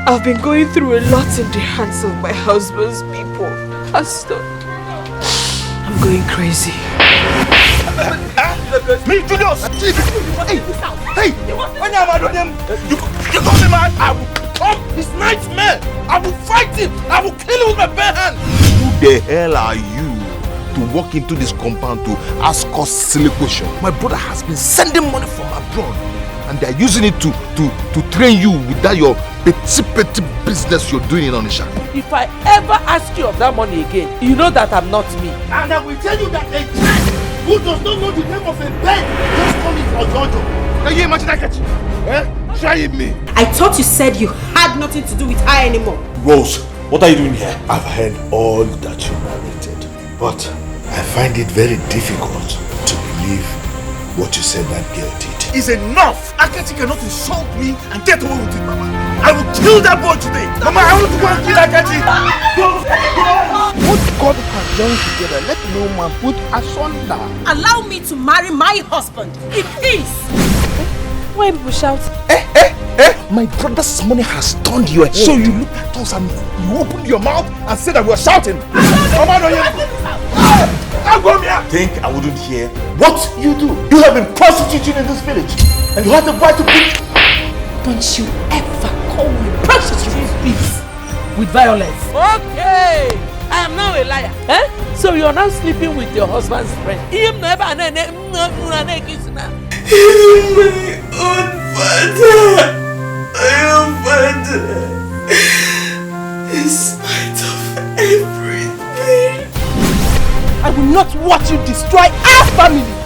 I've been going through a lot in the hands of my husband's people. Pastor, I'm going crazy. Me, Julius! Hey! When am I doing him? You call me man? I will become his nightmare! I will fight him! I will kill him with my bare hands! Who the hell are you to walk into this compound to ask us silly questions? My brother has been sending money from abroad and they are using it to train you with that your petty business you're doing in Onisha. If I ever ask you of that money again, you know that I'm not me. And I will tell you that a child who does not know the name of a bed just call it Ojojo. Can you imagine that catch? Eh? Try me. I thought you said you had nothing to do with her anymore. Rose, what are you doing here? I've heard all that you narrated, but I find it very difficult to believe what you said that girl did. It's enough! Akachi cannot insult me and get away with it, Mama. I will kill that boy today! Mama, I want to go and kill Akachi! What God has joined together, let no man put asunder. Allow me to marry my husband in peace! Why people shout? My brother's money has turned your head. So you looked at us and you opened your mouth and said that we were shouting. Mama, no, Think I wouldn't hear what you do? You have been prostituting in this village and you have the right to be. Don't you ever call me prostitute, please. With violence. Okay! I am now a liar. Eh? So you're now sleeping with your husband's friend. Him never my own father. My own father. In spite of everything. I will not watch you destroy our family.